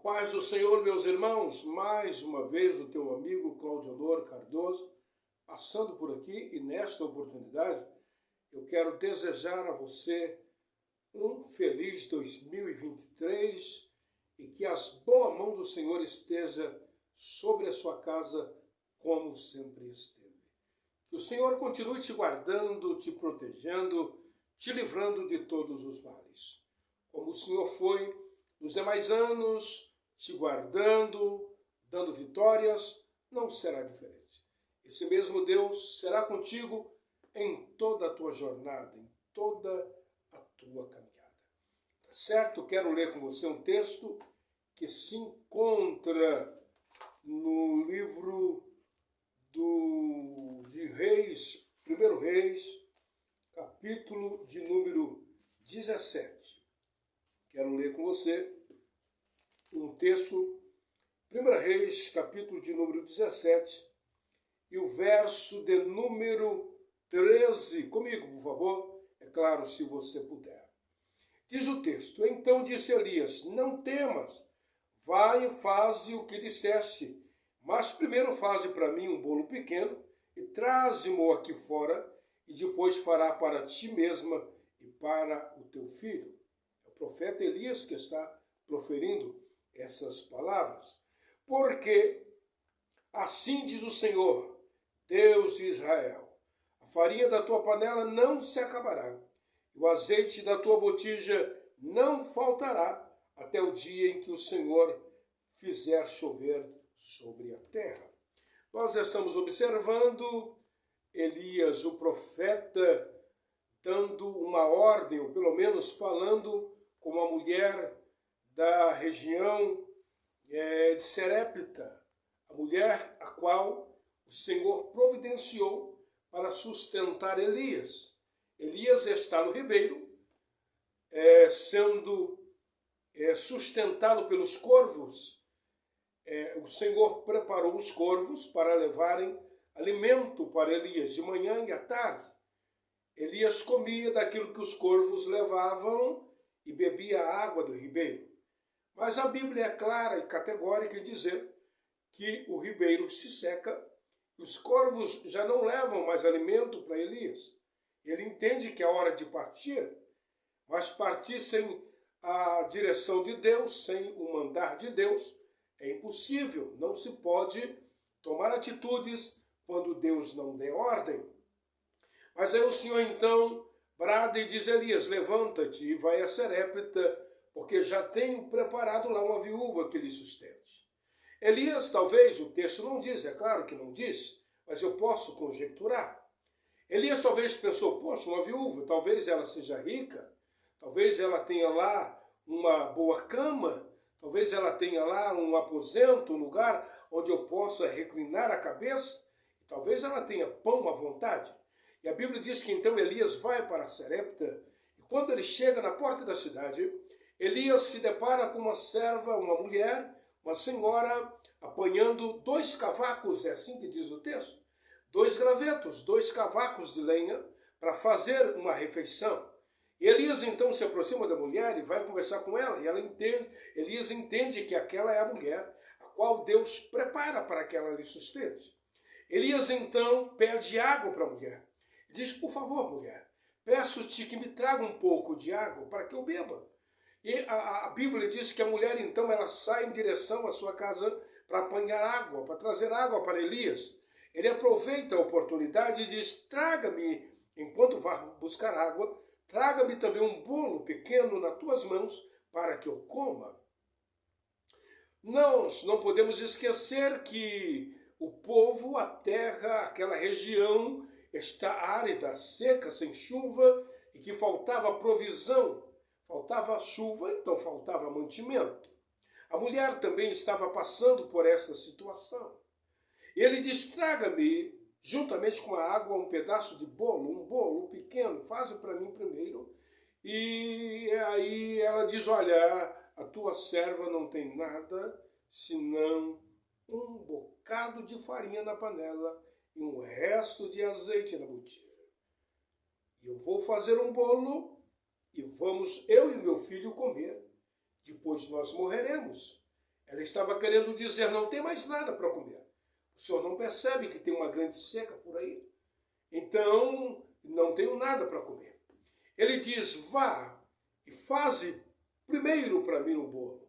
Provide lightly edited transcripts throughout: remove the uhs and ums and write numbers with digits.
Paz do Senhor, meus irmãos, mais uma vez o teu amigo Claudionor Cardoso, passando por aqui e nesta oportunidade eu quero desejar a você um feliz 2023 e que as boas mãos do Senhor esteja sobre a sua casa como sempre esteve. Que o Senhor continue te guardando, te protegendo, te livrando de todos os males. Como o Senhor foi nos demais anos, te guardando, dando vitórias, não será diferente. Esse mesmo Deus será contigo em toda a tua jornada, em toda a tua caminhada. Tá certo? Quero ler com você um texto que se encontra no livro de Reis, 1 Reis, capítulo de número 17. Quero ler com você um texto, 1 Reis, capítulo de número 17, e o verso de número 13. Comigo, por favor, é claro, se você puder. Diz o texto: Então disse Elias, não temas, vai e faze o que disseste, mas primeiro faze para mim um bolo pequeno e traze-mo aqui fora, e depois fará para ti mesma e para o teu filho. É o profeta Elias que está proferindo essas palavras. Porque assim diz o Senhor, Deus de Israel, a farinha da tua panela não se acabará, e o azeite da tua botija não faltará, até o dia em que o Senhor fizer chover sobre a terra. Nós estamos observando Elias, o profeta, dando uma ordem, ou pelo menos falando com uma mulher da região de Serepta, a mulher a qual o Senhor providenciou para sustentar Elias. Elias está no ribeiro, sendo sustentado pelos corvos. O Senhor preparou os corvos para levarem alimento para Elias de manhã e à tarde. Elias comia daquilo que os corvos levavam e bebia a água do ribeiro. Mas a Bíblia é clara e categórica em dizer que o ribeiro se seca e os corvos já não levam mais alimento para Elias. Ele entende que é hora de partir, mas partir sem a direção de Deus, sem o mandar de Deus, é impossível. Não se pode tomar atitudes quando Deus não dê ordem. Mas aí o Senhor então brada e diz: Elias, levanta-te e vai a Serepta, porque já tenho preparado lá uma viúva que lhe sustente. Elias, talvez, o texto não diz, é claro que não diz, mas eu posso conjecturar. Elias talvez pensou, poxa, uma viúva, talvez ela seja rica, talvez ela tenha lá uma boa cama, talvez ela tenha lá um aposento, um lugar onde eu possa reclinar a cabeça, e talvez ela tenha pão à vontade. E a Bíblia diz que então Elias vai para Serepta, e quando ele chega na porta da cidade, Elias se depara com uma serva, uma mulher, uma senhora, apanhando 2 cavacos, é assim que diz o texto, 2 gravetos, 2 cavacos de lenha, para fazer uma refeição. E Elias então se aproxima da mulher e vai conversar com ela, e Elias entende que aquela é a mulher, a qual Deus prepara para que ela lhe sustente. Elias então pede água para a mulher, e diz: por favor, mulher, peço-te que me traga um pouco de água para que eu beba. E a Bíblia diz que a mulher, então, ela sai em direção à sua casa para apanhar água, para trazer água para Elias. Ele aproveita a oportunidade e diz: traga-me, enquanto vá buscar água, traga-me também um bolo pequeno nas tuas mãos para que eu coma. Nós não podemos esquecer que o povo, a terra, aquela região está árida, seca, sem chuva, e que faltava provisão. Faltava chuva, então faltava mantimento. A mulher também estava passando por essa situação. Ele diz: traga-me, juntamente com a água, um pedaço de bolo, um bolo pequeno, faze para mim primeiro. E aí ela diz: olha, a tua serva não tem nada senão um bocado de farinha na panela e um resto de azeite na botija. E eu vou fazer um bolo e vamos eu e meu filho comer. Depois nós morreremos. Ela estava querendo dizer, não tem mais nada para comer. O senhor não percebe que tem uma grande seca por aí? Então, não tenho nada para comer. Ele diz, vá e faze primeiro para mim o bolo.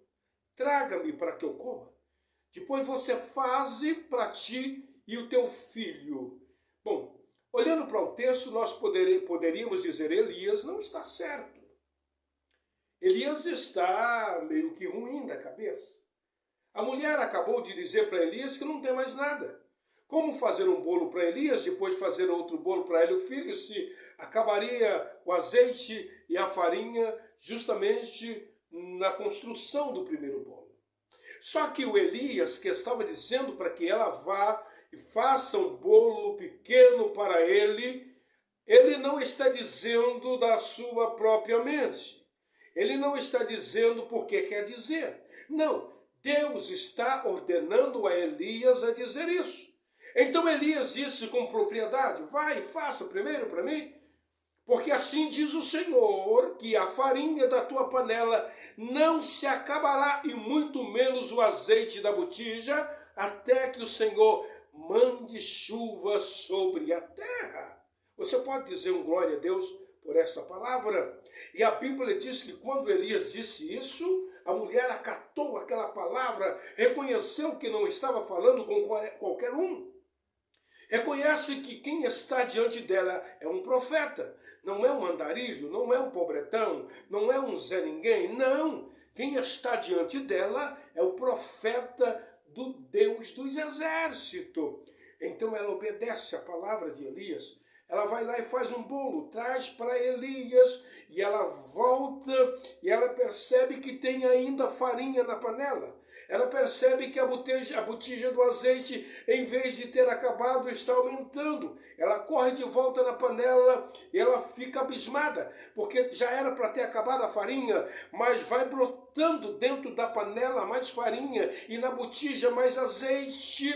Traga-me para que eu coma. Depois você faze para ti e o teu filho. Bom, olhando para o texto, nós poderíamos dizer, Elias não está certo. Elias está meio que ruim da cabeça. A mulher acabou de dizer para Elias que não tem mais nada. Como fazer um bolo para Elias, depois fazer outro bolo para ele, o filho, se acabaria o azeite e a farinha justamente na construção do primeiro bolo. Só que o Elias, que estava dizendo para que ela vá e faça um bolo pequeno para ele, ele não está dizendo da sua própria mente. Ele não está dizendo porque quer dizer. Não, Deus está ordenando a Elias a dizer isso. Então Elias disse com propriedade, vai e faça primeiro para mim, porque assim diz o Senhor, que a farinha da tua panela não se acabará, e muito menos o azeite da botija, até que o Senhor mande chuva sobre a terra. Você pode dizer um glória a Deus por essa palavra? E a Bíblia diz que quando Elias disse isso, a mulher acatou aquela palavra, reconheceu que não estava falando com qualquer um. Reconhece que quem está diante dela é um profeta, não é um andarilho, não é um pobretão, não é um Zé Ninguém, não. Quem está diante dela é o profeta do Deus dos exércitos. Então ela obedece a palavra de Elias. Ela vai lá e faz um bolo, traz para Elias, e ela volta e ela percebe que tem ainda farinha na panela. Ela percebe que a botija do azeite, em vez de ter acabado, está aumentando. Ela corre de volta na panela e ela fica abismada, porque já era para ter acabado a farinha, mas vai brotando dentro da panela mais farinha e na botija mais azeite.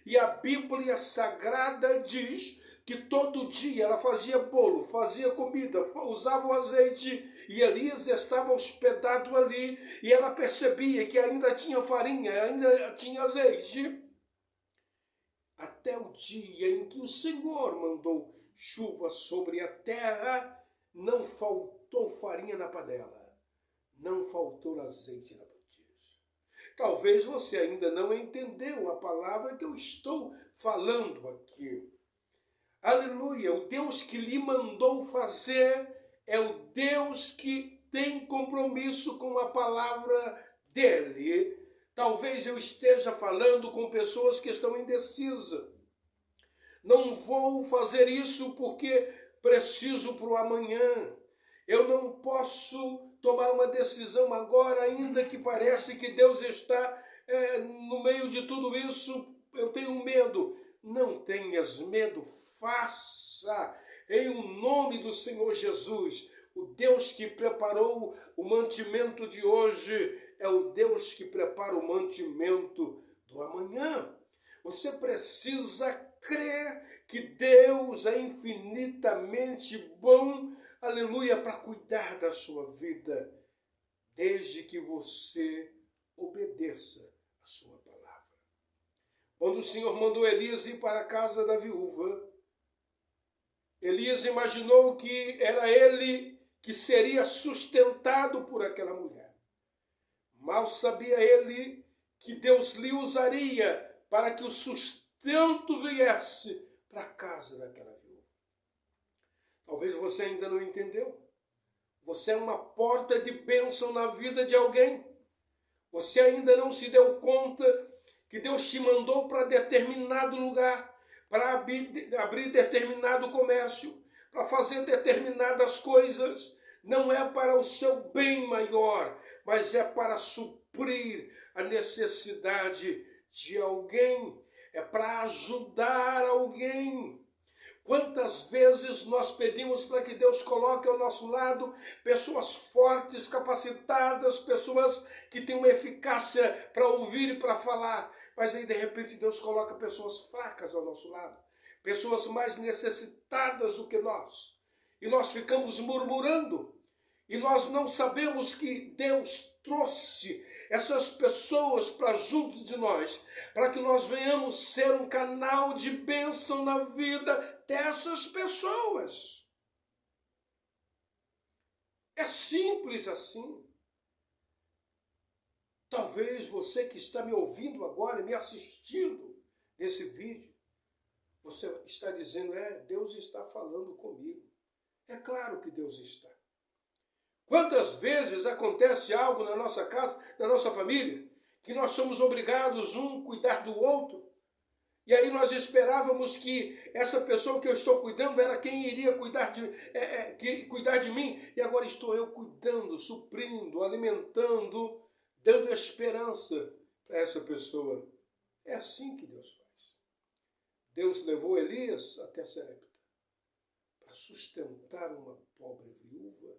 E a Bíblia Sagrada diz que todo dia ela fazia bolo, fazia comida, usava o azeite, e Elias estava hospedado ali, e ela percebia que ainda tinha farinha, ainda tinha azeite, até o dia em que o Senhor mandou chuva sobre a terra, não faltou farinha na panela, não faltou azeite na botija. Talvez você ainda não entendeu a palavra que eu estou falando aqui. Aleluia, o Deus que lhe mandou fazer é o Deus que tem compromisso com a palavra dele. Talvez eu esteja falando com pessoas que estão indecisas. Não vou fazer isso porque preciso para o amanhã. Eu não posso tomar uma decisão agora, ainda que parece que Deus está no meio de tudo isso. Eu tenho medo. Não tenhas medo, faça em o nome do Senhor Jesus. O Deus que preparou o mantimento de hoje é o Deus que prepara o mantimento do amanhã. Você precisa crer que Deus é infinitamente bom, aleluia, para cuidar da sua vida, desde que você obedeça a sua palavra. Quando o Senhor mandou Elias ir para a casa da viúva, Elias imaginou que era ele que seria sustentado por aquela mulher. Mal sabia ele que Deus lhe usaria para que o sustento viesse para a casa daquela viúva. Talvez você ainda não entendeu. Você é uma porta de bênção na vida de alguém. Você ainda não se deu conta que Deus te mandou para determinado lugar, para abrir determinado comércio, para fazer determinadas coisas. Não é para o seu bem maior, mas é para suprir a necessidade de alguém, é para ajudar alguém. Quantas vezes nós pedimos para que Deus coloque ao nosso lado pessoas fortes, capacitadas, pessoas que têm uma eficácia para ouvir e para falar, mas aí de repente Deus coloca pessoas fracas ao nosso lado, pessoas mais necessitadas do que nós, e nós ficamos murmurando, e nós não sabemos que Deus trouxe essas pessoas para junto de nós, para que nós venhamos ser um canal de bênção na vida dessas pessoas. É simples assim. Talvez você que está me ouvindo agora, me assistindo nesse vídeo, você está dizendo, Deus está falando comigo. É claro que Deus está. Quantas vezes acontece algo na nossa casa, na nossa família, que nós somos obrigados um a cuidar do outro, e aí nós esperávamos que essa pessoa que eu estou cuidando era quem iria cuidar de mim, e agora estou eu cuidando, suprindo, alimentando, dando esperança para essa pessoa. É assim que Deus faz. Deus levou Elias até Sarepta para sustentar uma pobre viúva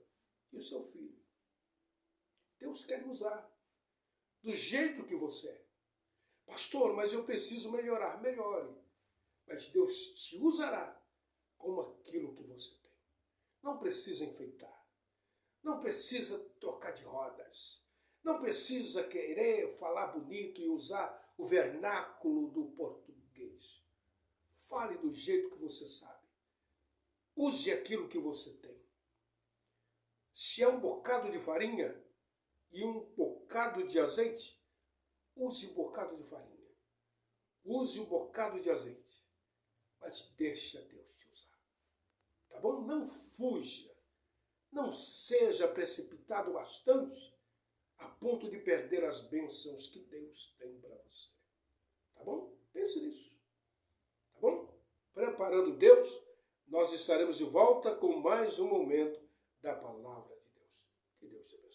e o seu filho. Deus quer usar do jeito que você é. Pastor, mas eu preciso melhorar. Melhore. Mas Deus te usará como aquilo que você tem. Não precisa enfeitar. Não precisa trocar de rodas. Não precisa querer falar bonito e usar o vernáculo do português. Fale do jeito que você sabe. Use aquilo que você tem. Se é um bocado de farinha e um bocado de azeite, use um bocado de farinha. Use um bocado de azeite. Mas deixa Deus te usar. Tá bom? Não fuja. Não seja precipitado bastante a ponto de perder as bênçãos que Deus tem para você. Tá bom? Pense nisso. Tá bom? Preparando Deus, nós estaremos de volta com mais um momento da Palavra de Deus. Que Deus te abençoe.